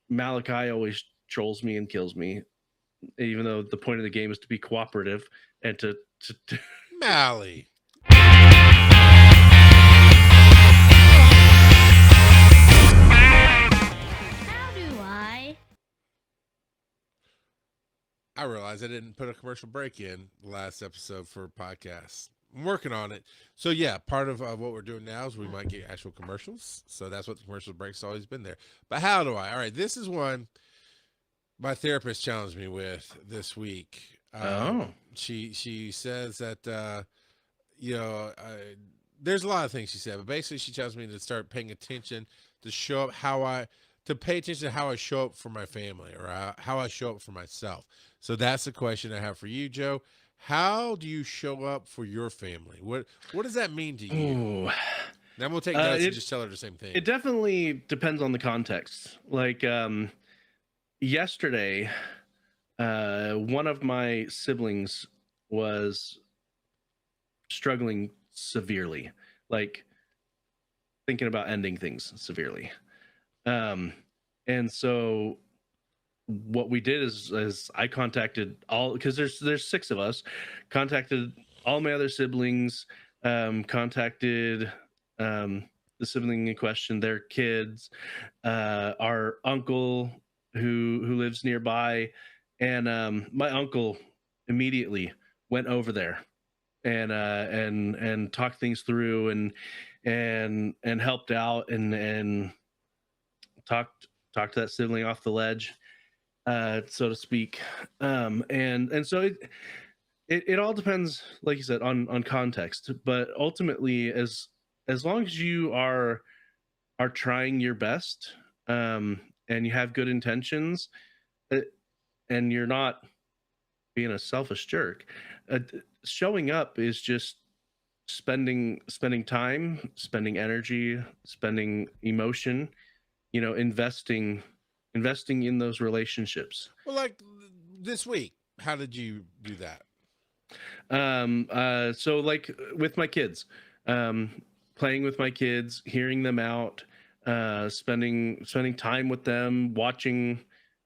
Malachi always trolls me and kills me, even though the point of the game is to be cooperative and to Mally. How do I? I realized I didn't put a commercial break in the last episode for podcasts. I'm working on it. So yeah, part of what we're doing now is we might get actual commercials. So that's what the commercial break's always been there. But how do I? All right, this is one my therapist challenged me with this week. Oh. She says that you know there's a lot of things she said, but basically she tells me to start paying attention to show up to pay attention to how I show up for my family or how I show up for myself. So that's the question I have for you, Joe. How do you show up for your family? What does that mean to you? Ooh. Then we'll take notes and It just tell her the same thing. it definitely depends on the context. Like yesterday, one of my siblings was struggling severely, like thinking about ending things severely. Um, and so what we did is I contacted all, because there's six of us, contacted all my other siblings, contacted the sibling in question, their kids, our uncle who lives nearby, and my uncle immediately went over there and talked things through and helped out and talked to that sibling off the ledge, so to speak. And so it all depends, like you said, on context. But ultimately, as long as you are trying your best, and you have good intentions, uh, and you're not being a selfish jerk, showing up is just spending time, spending energy, spending emotion, investing in those relationships. Well, like this week, how did you do that? So like with my kids, um playing with my kids, hearing them out, spending time with them, watching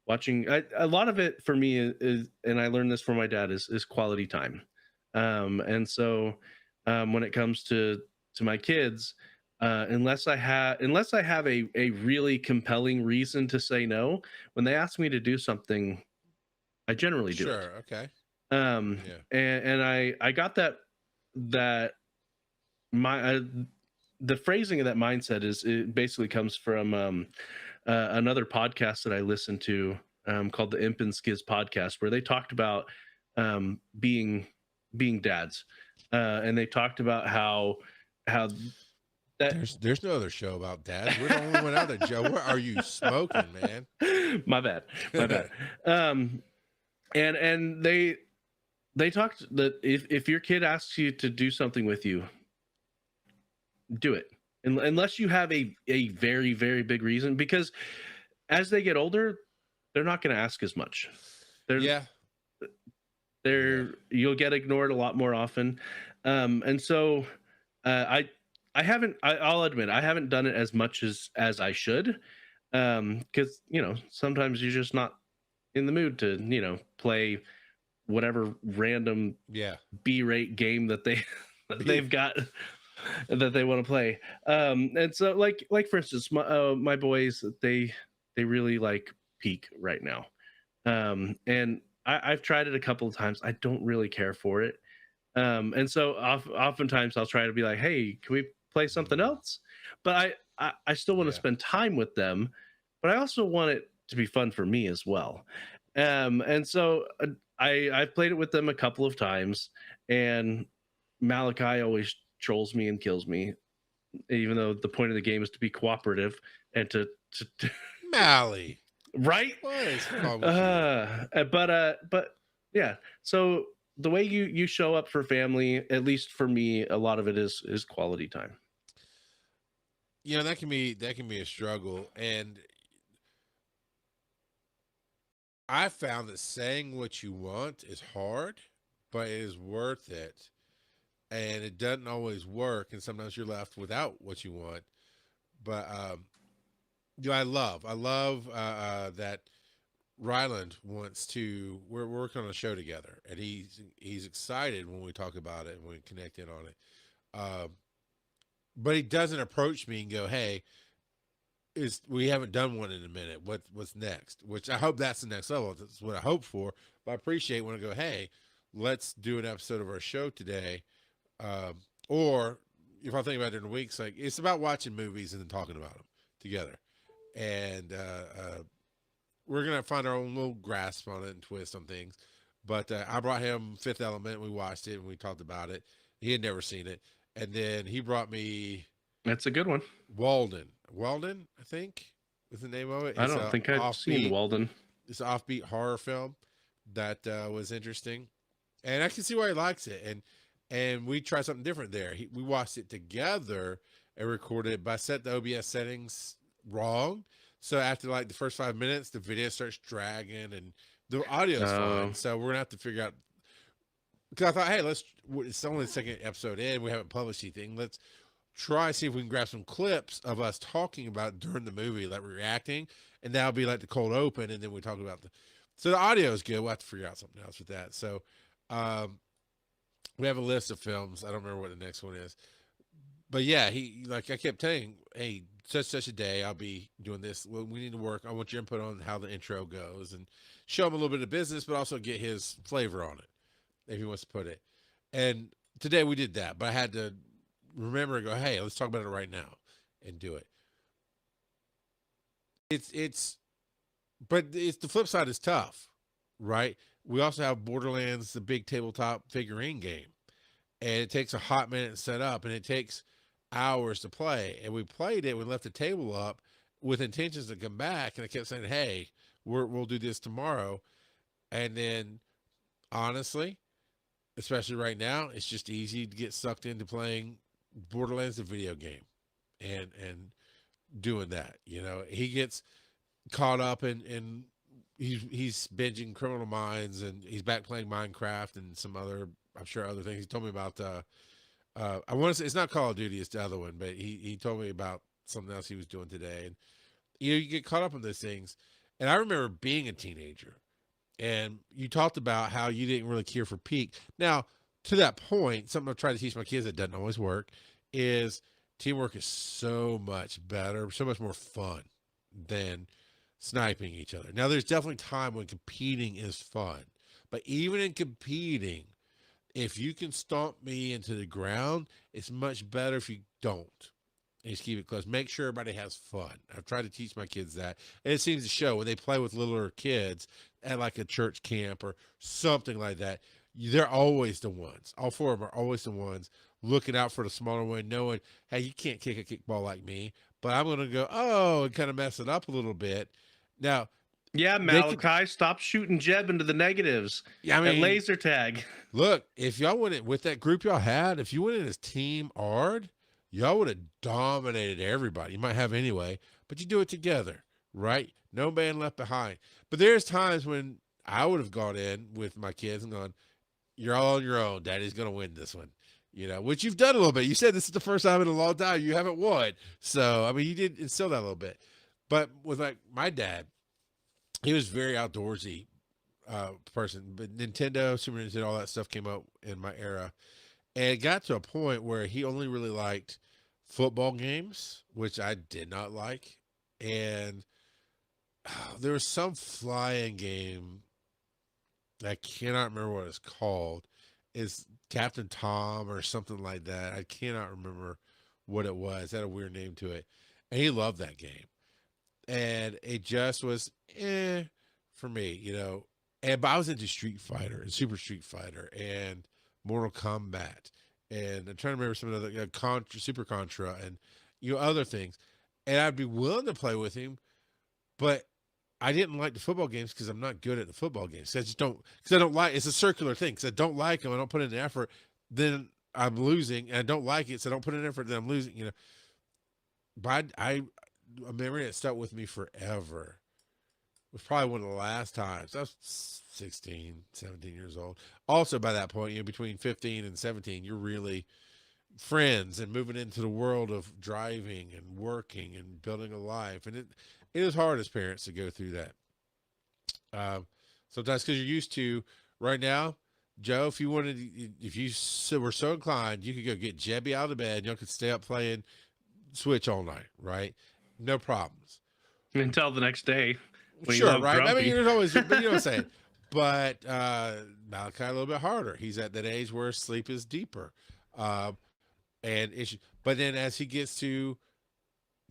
a lot of it for me is, and I learned this from my dad, is quality time. And so when it comes to my kids, unless I have a really compelling reason to say no, when they ask me to do something, I generally do it. Sure. Okay. Yeah. And I got that my the phrasing of that mindset is, it basically comes from another podcast that I listened to, called the Imp and Skiz podcast, where they talked about being dads, and they talked about how that There's no other show about dads. We're the only one out there, Joe. What are you smoking, man? my bad, my bad. um and they talked that if your kid asks you to do something with you, do it. Unless you have a very, very big reason, because as they get older, they're not going to ask as much. They're Yeah. Yeah. you'll get ignored a lot more often. And so I haven't, I'll admit, I haven't done it as much as I should, because sometimes you're just not in the mood to play whatever random Yeah. B-rate game that Be- they've got that they want to play. And so like for instance, my boys, they really like Peak right now. And I've tried it a couple of times. I don't really care for it. And so oftentimes I'll try to be like, hey, can we play something Mm, else? But I still want to yeah. spend time with them, but I also want it to be fun for me as well. And so I've played it with them a couple of times, and Malachi always trolls me and kills me, even though the point of the game is to be cooperative and to Mally. right. What is wrong with you? But yeah. So the way you show up for family, at least for me, a lot of it is quality time. That can be a struggle, and I found that saying what you want is hard, but it is worth it. And it doesn't always work, and sometimes you're left without what you want. But I love that Ryland wants to. We're working on a show together, and he's excited when we talk about it and we connect in on it. Um, but he doesn't approach me and go, "Hey, is we haven't done one in a minute. What's next?" Which I hope that's the next level. That's what I hope for. But I appreciate when I go, "Hey, let's do an episode of our show today." Um, or if I think about it in the weeks, like it's about watching movies and then talking about them together. And we're gonna find our own little grasp on it and twist on things. But I brought him Fifth Element. We watched it and we talked about it. He had never seen it, and then he brought me That's a good one. Walden. Walden, I think, is the name of it. I It's don't a think I've seen offbeat. Walden. It's an offbeat horror film that was interesting, and I can see why he likes it. And we tried something different there. We watched it together and recorded it, but I set the OBS settings wrong. So after like the first 5 minutes, the video starts dragging and the audio's fine. So we're gonna have to figure out, because I thought, hey, it's only the second episode in, we haven't published anything. Let's try see if we can grab some clips of us talking about it during the movie, like reacting, and that'll be like the cold open, and then we talk about so the audio is good. We'll have to figure out something else with that. So we have a list of films. I don't remember what the next one is. But yeah, he, like I kept telling, hey, such a day I'll be doing this. Well, we need to work. I want your input on how the intro goes and show him a little bit of business, but also get his flavor on it if he wants to put it. And today we did that, but I had to remember and go, hey, let's talk about it right now and do it. But it's the flip side is tough, right? We also have Borderlands, the big tabletop figurine game, and it takes a hot minute to set up, and it takes hours to play. And we played it, we left the table up with intentions to come back, and I kept saying, hey, we'll do this tomorrow. And then honestly, especially right now, it's just easy to get sucked into playing Borderlands, the video game, and doing that. He gets caught up in he's binging Criminal Minds, and he's back playing Minecraft and some other, I'm sure, other things. He told me about I want to say it's not Call of Duty, it's the other one, but he told me about something else he was doing today. And you get caught up in those things. And I remember being a teenager, and you talked about how you didn't really care for Peak. Now, to that point, something I've tried to teach my kids that doesn't always work is teamwork is so much better, so much more fun than sniping each other. Now, there's definitely time when competing is fun, but even in competing, if you can stomp me into the ground, it's much better if you don't. And just keep it close. Make sure everybody has fun. I've tried to teach my kids that. And it seems to show when they play with littler kids at like a church camp or something like that. They're always the ones. All four of them are always the ones looking out for the smaller one, knowing, hey, you can't kick a kickball like me, but I'm going to go, oh, and kind of mess it up a little bit. Now, yeah, Malachi, stop shooting Jeb into the negatives. Yeah, I mean, at laser tag. Look, if y'all went in with that group y'all had, if you went in as Team Ard, y'all would have dominated everybody. You might have anyway, but you do it together, right? No man left behind. But there's times when I would have gone in with my kids and gone, you're all on your own. Daddy's going to win this one, which you've done a little bit. You said this is the first time in a long time you haven't won. So, I mean, you did instill that a little bit. But with like my dad, he was very outdoorsy person, but Nintendo, Super Nintendo, all that stuff came out in my era. And it got to a point where he only really liked football games, which I did not like. And there was some flying game, I cannot remember what it's called. It's Captain Tom or something like that. I cannot remember what it was. It had a weird name to it. And he loved that game. And it just was for me, but I was into Street Fighter and Super Street Fighter and Mortal Kombat, and I'm trying to remember some of the Contra, Super Contra, and other things. And I'd be willing to play with him, but I didn't like the football games because I'm not good at the football games. I just don't, because I don't like. It's a circular thing. Because I don't like them. I don't put in the effort. Then I'm losing, and I don't like it, so I don't put in effort. Then I'm losing. But a memory that stuck with me forever was probably one of the last times. I was 16, 17 years old. Also, by that point, between 15 and 17, you're really friends and moving into the world of driving and working and building a life. And it is hard as parents to go through that. Sometimes because you're used to right now, Joe, if you wanted, if you were so inclined, you could go get Jebby out of bed and you could stay up playing Switch all night, right? No problems. Until the next day when you Sure, love right? I mean, grumpy. there's always, but you know what I'm saying. But Malachi a little bit harder. He's at that age where sleep is deeper, um, and issue. But then as he gets to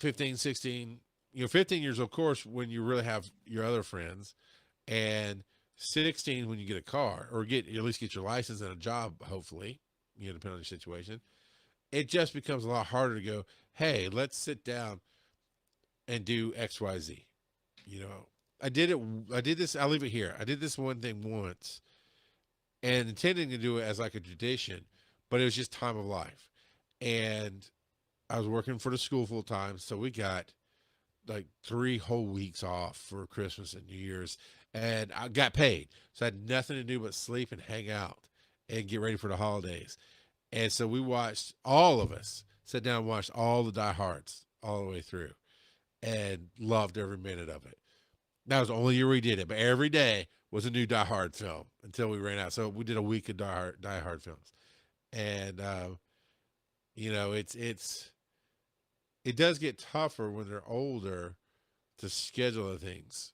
15, 16, 15 years, of course, when you really have your other friends, and 16 when you get a car or at least get your license and a job, hopefully, depending on your situation, it just becomes a lot harder to go, hey, let's sit down and do XYZ. I did this, I'll leave it here. I did this one thing once and intending to do it as like a tradition, but it was just time of life. And I was working for the school full time. So we got like 3 whole weeks off for Christmas and New Year's, and I got paid. So I had nothing to do but sleep and hang out and get ready for the holidays. And so we watched, all of us sat down and watched all the Die Hards all the way through and loved every minute of it. That was the only year we did it, but every day was a new Die Hard film until we ran out. So we did a week of Die Hard films. And, it does get tougher when they're older to schedule the things.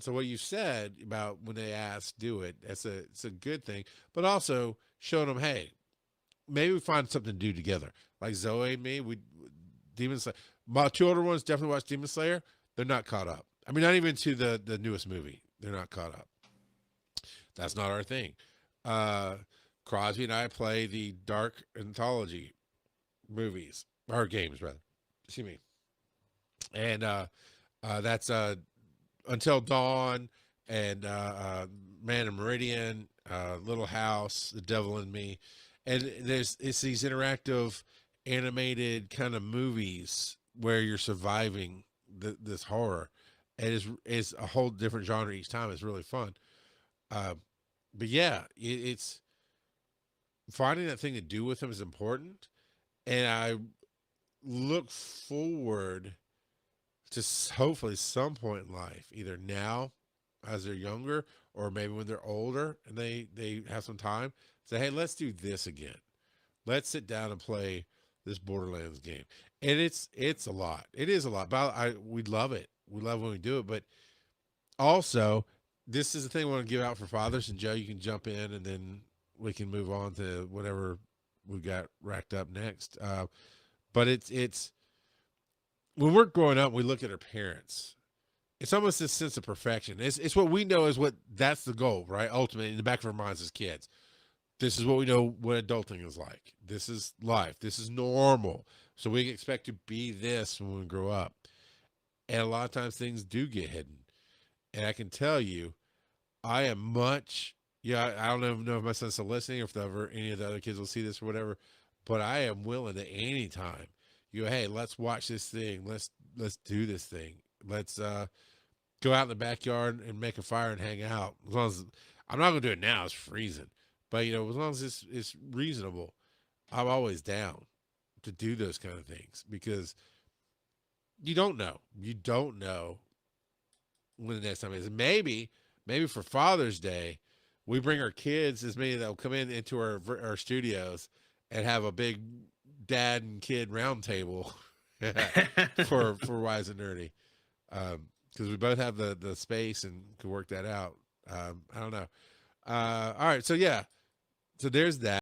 So what you said about when they ask, do it, it's a good thing, but also showing them, hey, maybe we find something to do together. Like Zoe and me, Demon Slayer. My 2 older ones definitely watch Demon Slayer. They're not caught up. I mean, not even to the newest movie. They're not caught up. That's not our thing. Crosby and I play the Dark Anthology movies, or games rather. Excuse me. And that's Until Dawn and Man of Meridian, Little House, The Devil in Me. And it's these interactive animated kind of movies where you're surviving this horror. And it's a whole different genre each time. It's really fun. But yeah, it's finding that thing to do with them is important. And I look forward to hopefully some point in life, either now as they're younger or maybe when they're older and they have some time, say, hey, let's do this again. Let's sit down and play this Borderlands game. And it's a lot. It is a lot, but we love it. We love when we do it. But also, this is the thing I want to give out for fathers. And Joe, you can jump in and then we can move on to whatever we got racked up next. But it's when we're growing up, we look at our parents. It's almost this sense of perfection. It's what we know is that's the goal, right? Ultimately, in the back of our minds as kids, this is what we know what adulting is like. This is life. This is normal. So we expect to be this when we grow up. And a lot of times things do get hidden. And I can tell you, I am much, I don't know if my son's still listening or if any of the other kids will see this or whatever, but I am willing at any time. Hey, let's watch this thing. Let's do this thing. Let's go out in the backyard and make a fire and hang out. As long as I'm not gonna do it now, it's freezing. But as long as it's reasonable, I'm always down to do those kind of things because you don't know. You don't know when the next time is. Maybe for Father's Day, we bring our kids, as many that will come into our studios and have a big dad and kid round table for Wise and Nerdy. Because we both have the space and can work that out. I don't know. All right. So yeah. So there's that.